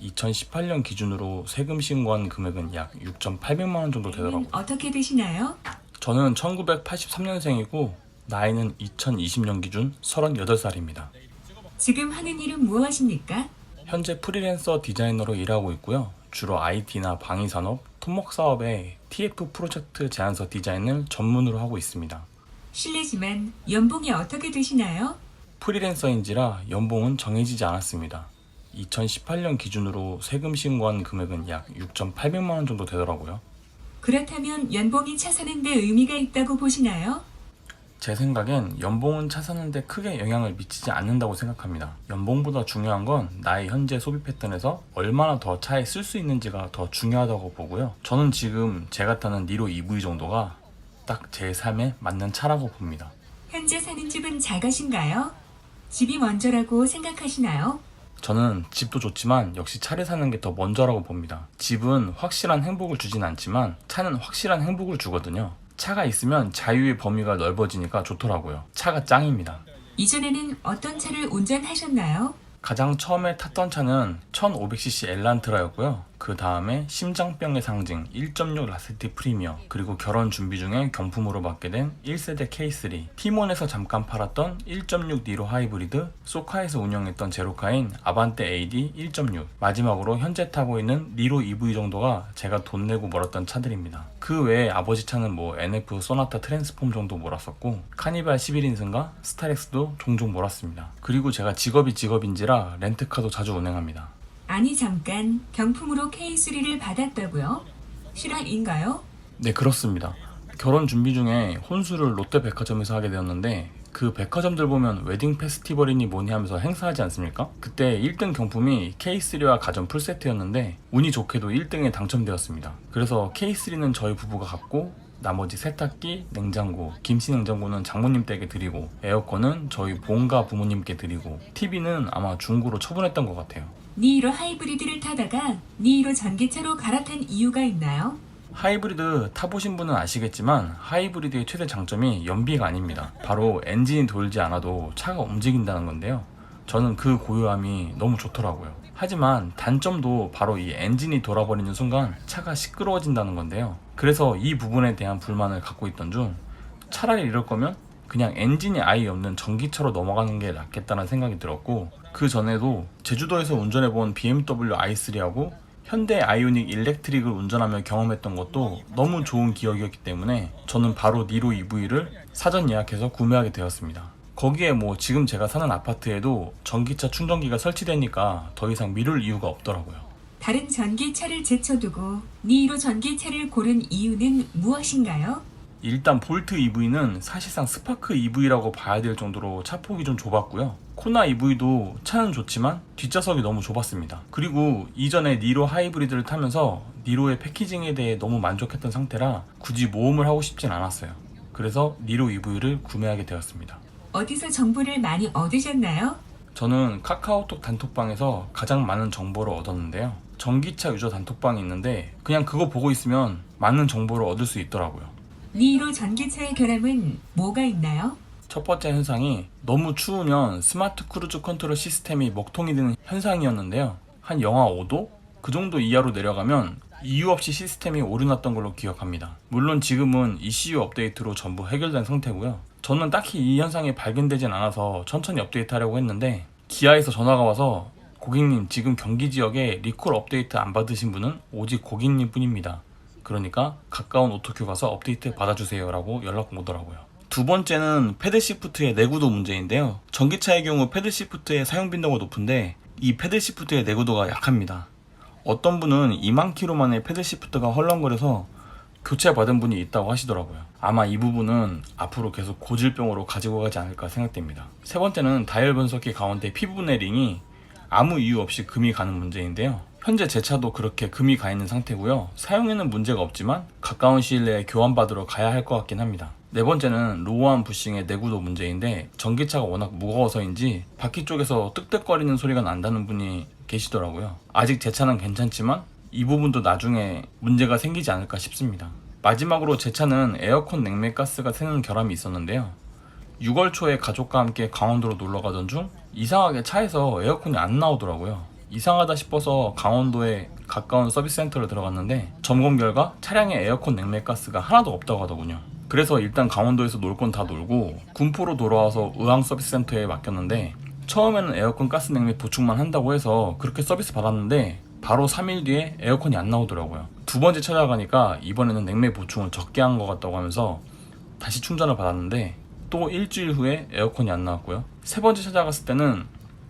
2018년 기준으로 세금 신고한 금액은 약 6,800만 원 정도 되더라고요. 어떻게 되시나요? 저는 1983년생이고 나이는 2020년 기준 38살입니다. 지금 하는 일은 무엇입니까? 현재 프리랜서 디자이너로 일하고 있고요. 주로 IT나 방위산업, 토목 사업에 TF 프로젝트 제안서 디자인을 전문으로 하고 있습니다. 실례지만 연봉이 어떻게 되시나요? 프리랜서인지라 연봉은 정해지지 않았습니다. 2018년 기준으로 세금 신고한 금액은 약 6,800만 원 정도 되더라고요. 그렇다면 연봉이 차 사는데 의미가 있다고 보시나요? 제 생각엔 연봉은 차 사는데 크게 영향을 미치지 않는다고 생각합니다. 연봉보다 중요한 건 나의 현재 소비 패턴에서 얼마나 더 차에 쓸 수 있는지가 더 중요하다고 보고요. 저는 지금 제가 타는 니로 EV 정도가 딱 제 삶에 맞는 차라고 봅니다. 현재 사는 집은 작으신가요? 집이 먼저라고 생각하시나요? 저는 집도 좋지만 역시 차를 사는 게 더 먼저라고 봅니다. 집은 확실한 행복을 주진 않지만 차는 확실한 행복을 주거든요. 차가 있으면 자유의 범위가 넓어지니까 좋더라고요. 차가 짱입니다. 이전에는 어떤 차를 운전하셨나요? 가장 처음에 탔던 차는 1500cc 엘란트라였고요. 그 다음에 심장병의 상징 1.6 라세티 프리미어, 그리고 결혼 준비 중에 경품으로 받게 된 1세대 K3, 티몬에서 잠깐 팔았던 1.6 니로 하이브리드, 소카에서 운영했던 제로카인 아반떼 AD 1.6, 마지막으로 현재 타고 있는 니로 EV 정도가 제가 돈 내고 몰았던 차들입니다. 그 외에 아버지 차는 뭐 NF 소나타 트랜스폼 정도 몰았었고, 카니발 11인승과 스타렉스도 종종 몰았습니다. 그리고 제가 직업인지라 렌트카도 자주 운행합니다. 아니 잠깐 경품으로 K3를 받았다고요? 실화인가요? 네, 그렇습니다. 결혼 준비 중에 혼수를 롯데백화점에서 하게 되었는데 그 백화점들 보면 웨딩 페스티벌이니 뭐니 하면서 행사하지 않습니까? 그때 1등 경품이 K3와 가전 풀세트였는데 운이 좋게도 1등에 당첨되었습니다. 그래서 K3는 저희 부부가 갖고 나머지 세탁기, 냉장고, 김치 냉장고는 장모님 댁에 드리고 에어컨은 저희 본가 부모님께 드리고 TV는 아마 중고로 처분했던 것 같아요. 니로 하이브리드를 타다가 니로 전기차로 갈아탄 이유가 있나요? 하이브리드 타보신 분은 아시겠지만 하이브리드의 최대 장점이 연비가 아닙니다. 바로 엔진이 돌지 않아도 차가 움직인다는 건데요. 저는 그 고요함이 너무 좋더라고요. 하지만 단점도 바로 이 엔진이 돌아버리는 순간 차가 시끄러워진다는 건데요. 그래서 이 부분에 대한 불만을 갖고 있던 중 차라리 이럴 거면 그냥 엔진이 아예 없는 전기차로 넘어가는 게 낫겠다는 생각이 들었고, 그 전에도 제주도에서 운전해본 BMW i3하고 현대 아이오닉 일렉트릭을 운전하며 경험했던 것도 너무 좋은 기억이었기 때문에 저는 바로 니로 EV를 사전 예약해서 구매하게 되었습니다. 거기에 뭐 지금 제가 사는 아파트에도 전기차 충전기가 설치되니까 더 이상 미룰 이유가 없더라고요. 다른 전기차를 제쳐두고 니로 전기차를 고른 이유는 무엇인가요? 일단 볼트 EV는 사실상 스파크 EV라고 봐야 될 정도로 차폭이 좀 좁았고요. 코나 EV도 차는 좋지만 뒷좌석이 너무 좁았습니다. 그리고 이전에 니로 하이브리드를 타면서 니로의 패키징에 대해 너무 만족했던 상태라 굳이 모험을 하고 싶진 않았어요. 그래서 니로 EV를 구매하게 되었습니다. 어디서 정보를 많이 얻으셨나요? 저는 카카오톡 단톡방에서 가장 많은 정보를 얻었는데요. 전기차 유저 단톡방이 있는데 그냥 그거 보고 있으면 많은 정보를 얻을 수 있더라고요. 니로 전기차의 결함은 뭐가 있나요? 첫 번째 현상이 너무 추우면 스마트 크루즈 컨트롤 시스템이 먹통이 되는 현상이었는데요. 한 영하 5도? 그 정도 이하로 내려가면 이유 없이 시스템이 오류났던 걸로 기억합니다. 물론 지금은 ECU 업데이트로 전부 해결된 상태고요. 저는 딱히 이 현상이 발견되진 않아서 천천히 업데이트하려고 했는데 기아에서 전화가 와서 고객님 지금 경기 지역에 리콜 업데이트 안 받으신 분은 오직 고객님 뿐입니다. 그러니까 가까운 오토큐 가서 업데이트 받아주세요 라고 연락 오더라고요. 두 번째는 패드 시프트의 내구도 문제인데요. 전기차의 경우 패드 시프트의 사용 빈도가 높은데 이 패드 시프트의 내구도가 약합니다. 어떤 분은 2만 킬로 만에 패드 시프트가 헐렁거려서 교체받은 분이 있다고 하시더라고요. 아마 이 부분은 앞으로 계속 고질병으로 가지고 가지 않을까 생각됩니다. 세 번째는 다이얼 변속기 가운데 P부분의 링이 아무 이유 없이 금이 가는 문제인데요. 현재 제 차도 그렇게 금이 가 있는 상태고요. 사용에는 문제가 없지만 가까운 시일 내에 교환받으러 가야 할 것 같긴 합니다. 네 번째는 로우암 부싱의 내구도 문제인데 전기차가 워낙 무거워서인지 바퀴 쪽에서 뜩뜩거리는 소리가 난다는 분이 계시더라고요. 아직 제 차는 괜찮지만 이 부분도 나중에 문제가 생기지 않을까 싶습니다. 마지막으로 제 차는 에어컨 냉매가스가 새는 결함이 있었는데요. 6월 초에 가족과 함께 강원도로 놀러 가던 중 이상하게 차에서 에어컨이 안 나오더라고요. 이상하다 싶어서 강원도에 가까운 서비스 센터를 들어갔는데 점검 결과 차량에 에어컨 냉매 가스가 하나도 없다고 하더군요. 그래서 일단 강원도에서 놀 건 다 놀고 군포로 돌아와서 의왕 서비스 센터에 맡겼는데 처음에는 에어컨 가스 냉매 보충만 한다고 해서 그렇게 서비스 받았는데 바로 3일 뒤에 에어컨이 안 나오더라고요. 두 번째 찾아가니까 이번에는 냉매 보충을 적게 한 것 같다고 하면서 다시 충전을 받았는데 또 일주일 후에 에어컨이 안 나왔고요. 세 번째 찾아갔을 때는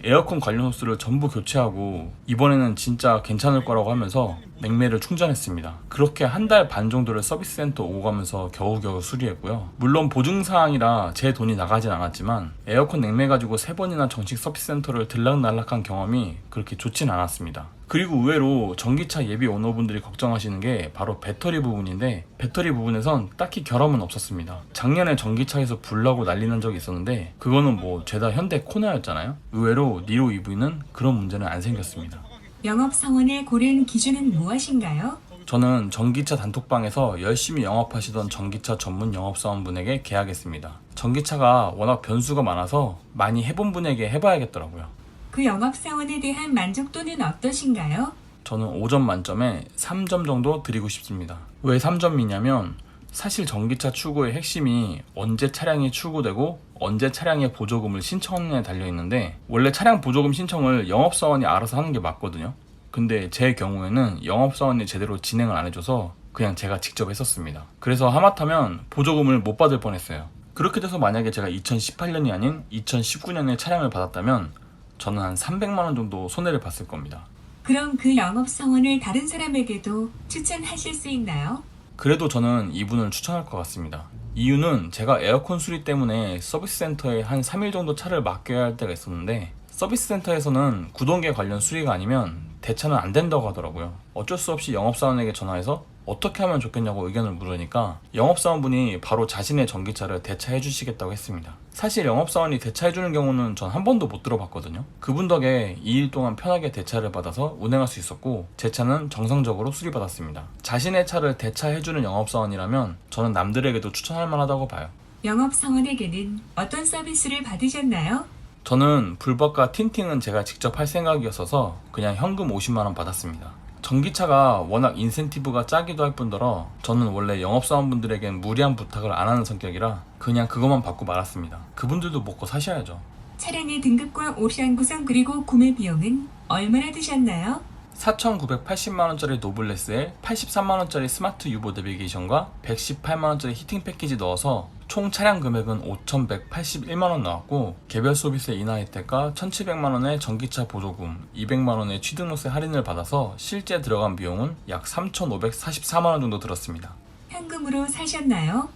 에어컨 관련 호스를 전부 교체하고 이번에는 진짜 괜찮을 거라고 하면서 냉매를 충전했습니다. 그렇게 한 달 반 정도를 서비스 센터 오고 가면서 겨우겨우 수리했고요. 물론 보증사항이라 제 돈이 나가진 않았지만 에어컨 냉매 가지고 3번이나 정식 서비스 센터를 들락날락한 경험이 그렇게 좋진 않았습니다. 그리고 의외로 전기차 예비 오너분들이 걱정하시는 게 바로 배터리 부분인데 배터리 부분에선 딱히 결함은 없었습니다. 작년에 전기차에서 불나고 난리 난 적이 있었는데 그거는 뭐 죄다 현대 코나였잖아요. 의외로 니로 EV는 그런 문제는 안 생겼습니다. 영업 사원을 고른 기준은 무엇인가요? 저는 전기차 단톡방에서 열심히 영업하시던 전기차 전문 영업사원분에게 계약했습니다. 전기차가 워낙 변수가 많아서 많이 해본 분에게 해봐야겠더라고요. 그 영업 사원에 대한 만족도는 어떠신가요? 저는 5점 만점에 3점 정도 드리고 싶습니다. 왜 3점이냐면 사실 전기차 출고의 핵심이 언제 차량이 출고되고 언제 차량의 보조금을 신청하느냐에 달려있는데 원래 차량 보조금 신청을 영업사원이 알아서 하는 게 맞거든요. 근데 제 경우에는 영업사원이 제대로 진행을 안 해줘서 그냥 제가 직접 했었습니다. 그래서 하마터면 보조금을 못 받을 뻔했어요. 그렇게 돼서 만약에 제가 2018년이 아닌 2019년에 차량을 받았다면 저는 한 300만원 정도 손해를 봤을 겁니다. 그럼 그 영업 사원을 다른 사람에게도 추천하실 수 있나요? 그래도 저는 이분을 추천할 것 같습니다. 이유는 제가 에어컨 수리 때문에 서비스 센터에 한 3일 정도 차를 맡겨야 할 때가 있었는데 서비스 센터에서는 구동계 관련 수리가 아니면 대차는 안 된다고 하더라고요. 어쩔 수 없이 영업사원에게 전화해서 어떻게 하면 좋겠냐고 의견을 물으니까 영업사원분이 바로 자신의 전기차를 대차해 주시겠다고 했습니다. 사실 영업사원이 대차해주는 경우는 전 한 번도 못 들어봤거든요. 그분 덕에 2일 동안 편하게 대차를 받아서 운행할 수 있었고 제 차는 정상적으로 수리받았습니다. 자신의 차를 대차해주는 영업사원이라면 저는 남들에게도 추천할 만하다고 봐요. 영업 사원에게는 어떤 서비스를 받으셨나요? 저는 불박과 틴팅은 제가 직접 할 생각이었어서 그냥 현금 50만원 받았습니다. 전기차가 워낙 인센티브가 짜기도 할 뿐더러 저는 원래 영업사원분들에겐 무리한 부탁을 안 하는 성격이라 그냥 그것만 받고 말았습니다. 그분들도 먹고 사셔야죠. 차량의 등급과 옵션 구성 그리고 구매 비용은 얼마나 드셨나요? 4,980만원짜리 노블레스에 83만원짜리 스마트 유보 내비게이션과 118만원짜리 히팅 패키지 넣어서 총 차량 금액은 5,181만원 나왔고 개별 소비세 인하 혜택과 1,700만원의 전기차 보조금, 200만원의 취등록세 할인을 받아서 실제 들어간 비용은 약 3,544만원 정도 들었습니다. 현금으로 사셨나요?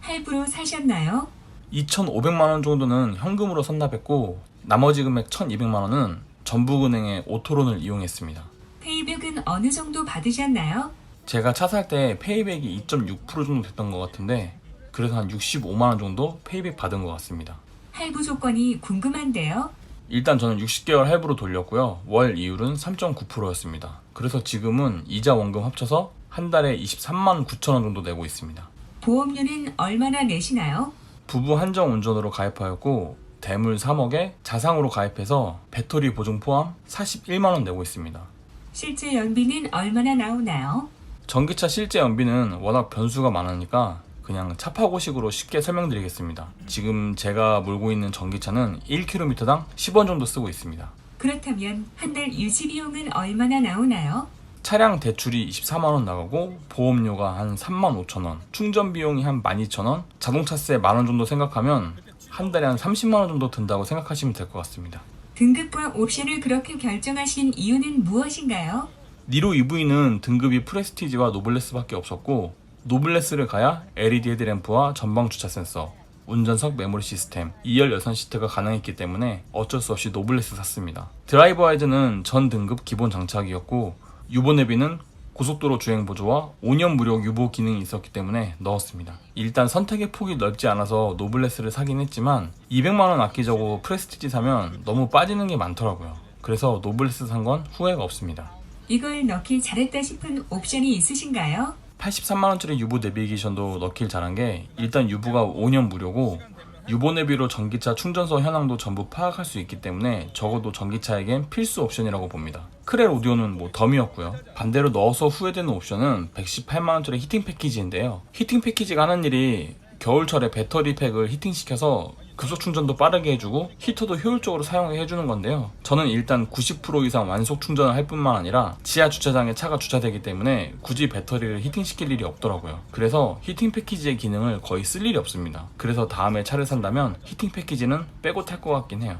할부로 사셨나요? 2,500만원 정도는 현금으로 선납했고 나머지 금액 1,200만원은 전북은행의 오토론을 이용했습니다. 페이백은 어느 정도 받으셨나요? 제가 차 살 때 페이백이 2.6% 정도 됐던 것 같은데 그래서 한 65만원 정도 페이백 받은 것 같습니다. 할부 조건이 궁금한데요. 일단 저는 60개월 할부로 돌렸고요. 월 이율은 3.9%였습니다. 그래서 지금은 이자 원금 합쳐서 한 달에 23만 9천원 정도 내고 있습니다. 보험료는 얼마나 내시나요? 부부 한정 운전으로 가입하였고 대물 3억에 자상으로 가입해서 배터리 보증 포함 41만원 내고 있습니다. 실제 연비는 얼마나 나오나요? 전기차 실제 연비는 워낙 변수가 많으니까 그냥 차파고식으로 쉽게 설명드리겠습니다. 지금 제가 몰고 있는 전기차는 1km당 10원 정도 쓰고 있습니다. 그렇다면 한 달 유지 비용은 얼마나 나오나요? 차량 대출이 24만원 나가고 보험료가 한 35,000원, 충전 비용이 한 12,000원, 자동차세 만원 정도 생각하면 한 달에 한 30만원 정도 든다고 생각하시면 될 것 같습니다. 등급과 옵션을 그렇게 결정하신 이유는 무엇인가요? 니로 EV는 등급이 프레스티지와 노블레스밖에 없었고 노블레스를 가야 LED 헤드램프와 전방 주차 센서, 운전석 메모리 시스템, 2열 여선 시트가 가능했기 때문에 어쩔 수 없이 노블레스 샀습니다. 드라이버 와이즈는 전 등급 기본 장착이었고 유보 내비는 고속도로 주행 보조와 5년 무료 유보 기능이 있었기 때문에 넣었습니다. 일단 선택의 폭이 넓지 않아서 노블레스를 사긴 했지만 200만원 아끼자고 프레스티지 사면 너무 빠지는 게 많더라고요. 그래서 노블레스 산 건 후회가 없습니다. 이걸 넣기 잘했다 싶은 옵션이 있으신가요? 83만원짜리 유보 내비게이션도 넣길 잘한 게 일단 유보가 5년 무료고 유보 내비로 전기차 충전소 현황도 전부 파악할 수 있기 때문에 적어도 전기차에겐 필수 옵션이라고 봅니다. 크렐 오디오는 뭐 덤이었고요. 반대로 넣어서 후회되는 옵션은 118만원짜리 히팅 패키지인데요. 히팅 패키지가 하는 일이 겨울철에 배터리 팩을 히팅시켜서 급속 충전도 빠르게 해주고 히터도 효율적으로 사용해 해주는 건데요. 저는 일단 90% 이상 완속 충전을 할 뿐만 아니라 지하 주차장에 차가 주차되기 때문에 굳이 배터리를 히팅시킬 일이 없더라고요. 그래서 히팅 패키지의 기능을 거의 쓸 일이 없습니다. 그래서 다음에 차를 산다면 히팅 패키지는 빼고 탈 것 같긴 해요.